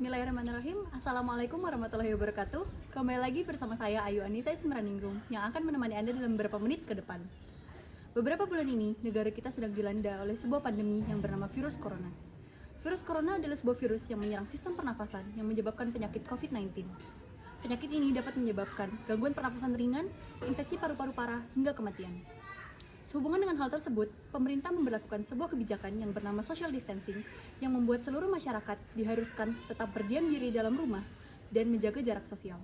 Bismillahirrahmanirrahim. Assalamualaikum warahmatullahi wabarakatuh. Kembali lagi bersama saya Ayu Anissa Ismeraningrum yang akan menemani Anda dalam beberapa menit ke depan. Beberapa bulan ini, negara kita sedang dilanda oleh sebuah pandemi yang bernama virus corona. Virus corona adalah sebuah virus yang menyerang sistem pernafasan yang menyebabkan penyakit COVID-19. Penyakit ini dapat menyebabkan gangguan pernafasan ringan, infeksi paru-paru parah, hingga kematian. Sehubungan dengan hal tersebut, pemerintah memberlakukan sebuah kebijakan yang bernama social distancing yang membuat seluruh masyarakat diharuskan tetap berdiam diri dalam rumah dan menjaga jarak sosial.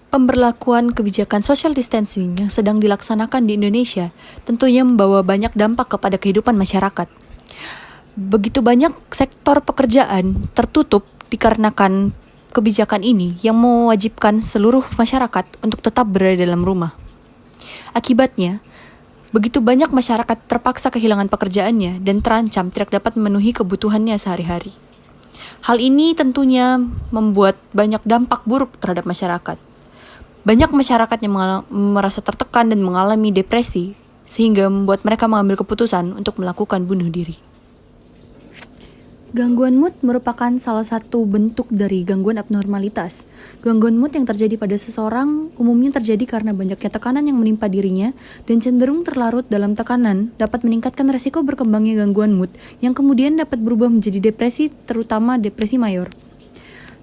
Pemberlakuan kebijakan social distancing yang sedang dilaksanakan di Indonesia tentunya membawa banyak dampak kepada kehidupan masyarakat. Begitu banyak sektor pekerjaan tertutup dikarenakan kebijakan ini yang mewajibkan seluruh masyarakat untuk tetap berada dalam rumah. Akibatnya, begitu banyak masyarakat terpaksa kehilangan pekerjaannya dan terancam tidak dapat memenuhi kebutuhannya sehari-hari. Hal ini tentunya membuat banyak dampak buruk terhadap masyarakat. Banyak masyarakat yang merasa tertekan dan mengalami depresi, sehingga membuat mereka mengambil keputusan untuk melakukan bunuh diri. Gangguan mood merupakan salah satu bentuk dari gangguan abnormalitas. Gangguan mood yang terjadi pada seseorang umumnya terjadi karena banyaknya tekanan yang menimpa dirinya dan cenderung terlarut dalam tekanan dapat meningkatkan resiko berkembangnya gangguan mood yang kemudian dapat berubah menjadi depresi, terutama depresi mayor.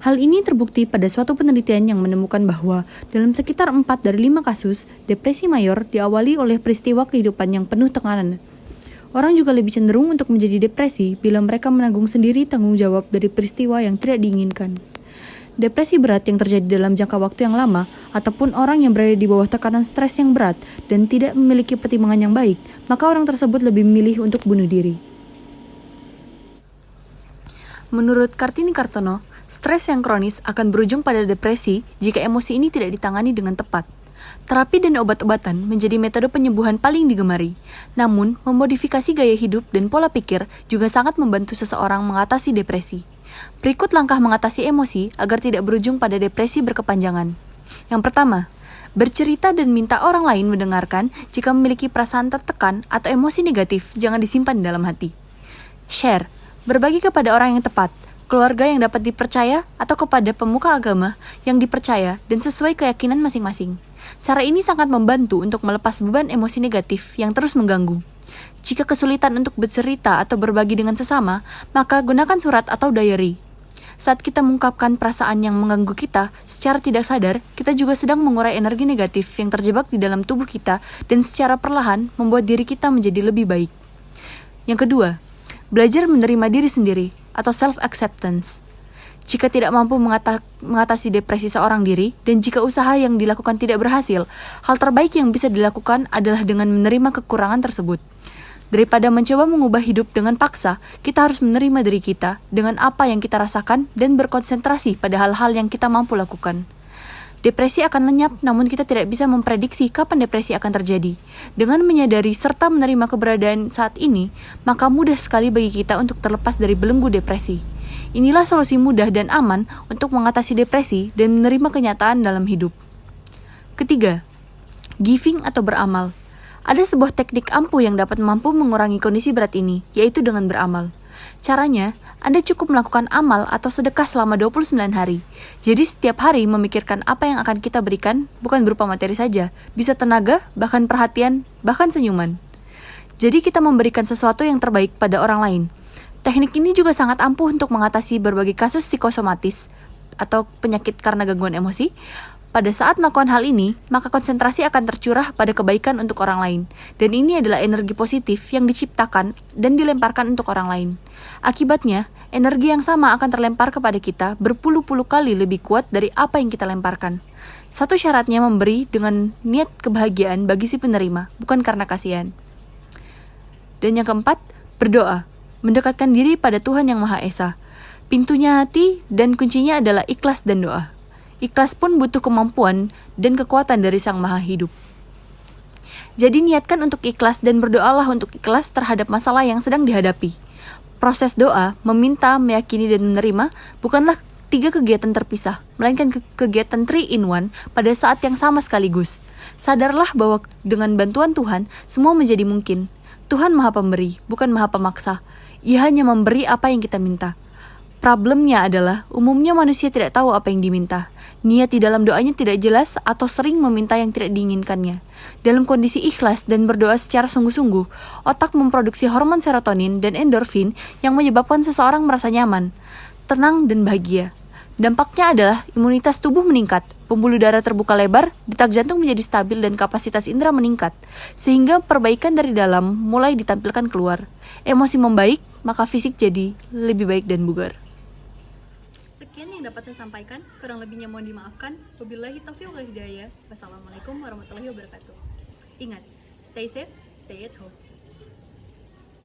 Hal ini terbukti pada suatu penelitian yang menemukan bahwa dalam sekitar 4 dari 5 kasus, depresi mayor diawali oleh peristiwa kehidupan yang penuh tekanan. Orang juga lebih cenderung untuk menjadi depresi bila mereka menanggung sendiri tanggung jawab dari peristiwa yang tidak diinginkan. Depresi berat yang terjadi dalam jangka waktu yang lama, ataupun orang yang berada di bawah tekanan stres yang berat dan tidak memiliki pertimbangan yang baik, maka orang tersebut lebih memilih untuk bunuh diri. Menurut Kartini Kartono, stres yang kronis akan berujung pada depresi jika emosi ini tidak ditangani dengan tepat. Terapi dan obat-obatan menjadi metode penyembuhan paling digemari. Namun, memodifikasi gaya hidup dan pola pikir juga sangat membantu seseorang mengatasi depresi. Berikut langkah mengatasi emosi agar tidak berujung pada depresi berkepanjangan. Yang pertama, bercerita dan minta orang lain mendengarkan jika memiliki perasaan tertekan atau emosi negatif, jangan disimpan di dalam hati. Share, berbagi kepada orang yang tepat, keluarga yang dapat dipercaya, atau kepada pemuka agama yang dipercaya dan sesuai keyakinan masing-masing. Cara ini sangat membantu untuk melepas beban emosi negatif yang terus mengganggu. Jika kesulitan untuk bercerita atau berbagi dengan sesama, maka gunakan surat atau diary. Saat kita mengungkapkan perasaan yang mengganggu kita, secara tidak sadar, kita juga sedang mengurai energi negatif yang terjebak di dalam tubuh kita dan secara perlahan membuat diri kita menjadi lebih baik. Yang kedua, belajar menerima diri sendiri atau self-acceptance. Jika tidak mampu mengatasi depresi seorang diri, dan jika usaha yang dilakukan tidak berhasil, hal terbaik yang bisa dilakukan adalah dengan menerima kekurangan tersebut. Daripada mencoba mengubah hidup dengan paksa, kita harus menerima diri kita dengan apa yang kita rasakan dan berkonsentrasi pada hal-hal yang kita mampu lakukan. Depresi akan lenyap, namun kita tidak bisa memprediksi kapan depresi akan terjadi. Dengan menyadari serta menerima keberadaan saat ini, maka mudah sekali bagi kita untuk terlepas dari belenggu depresi. Inilah solusi mudah dan aman untuk mengatasi depresi dan menerima kenyataan dalam hidup. Ketiga, giving atau beramal. Ada sebuah teknik ampuh yang dapat mampu mengurangi kondisi berat ini, yaitu dengan beramal. Caranya, Anda cukup melakukan amal atau sedekah selama 29 hari. Jadi setiap hari memikirkan apa yang akan kita berikan, bukan berupa materi saja, bisa tenaga, bahkan perhatian, bahkan senyuman. Jadi kita memberikan sesuatu yang terbaik pada orang lain. Teknik ini juga sangat ampuh untuk mengatasi berbagai kasus psikosomatis atau penyakit karena gangguan emosi. Pada saat melakukan hal ini, maka konsentrasi akan tercurah pada kebaikan untuk orang lain. Dan ini adalah energi positif yang diciptakan dan dilemparkan untuk orang lain. Akibatnya, energi yang sama akan terlempar kepada kita berpuluh-puluh kali lebih kuat dari apa yang kita lemparkan. Satu syaratnya memberi dengan niat kebahagiaan bagi si penerima, bukan karena kasihan. Dan yang keempat, berdoa. Mendekatkan diri pada Tuhan Yang Maha Esa. Pintunya hati dan kuncinya adalah ikhlas dan doa. Ikhlas pun butuh kemampuan dan kekuatan dari Sang Maha Hidup. Jadi niatkan untuk ikhlas dan berdoalah untuk ikhlas terhadap masalah yang sedang dihadapi. Proses doa, meminta, meyakini, dan menerima bukanlah 3 kegiatan terpisah, melainkan kegiatan 3-in-1 pada saat yang sama sekaligus. Sadarlah bahwa dengan bantuan Tuhan, semua menjadi mungkin. Tuhan Maha Pemberi, bukan Maha Pemaksa. Ia hanya memberi apa yang kita minta. Problemnya adalah, umumnya manusia tidak tahu apa yang diminta. Niat di dalam doanya tidak jelas atau sering meminta yang tidak diinginkannya. Dalam kondisi ikhlas dan berdoa secara sungguh-sungguh, otak memproduksi hormon serotonin dan endorfin yang menyebabkan seseorang merasa nyaman, tenang, dan bahagia. Dampaknya adalah imunitas tubuh meningkat, pembuluh darah terbuka lebar, detak jantung menjadi stabil, dan kapasitas indera meningkat, sehingga perbaikan dari dalam mulai ditampilkan keluar. Emosi membaik, maka fisik jadi lebih baik dan bugar. Sekian yang dapat saya sampaikan, kurang lebihnya mohon dimaafkan. Wabillahi taufiq wal hidayah. Wassalamualaikum warahmatullahi wabarakatuh. Ingat, stay safe, stay at home.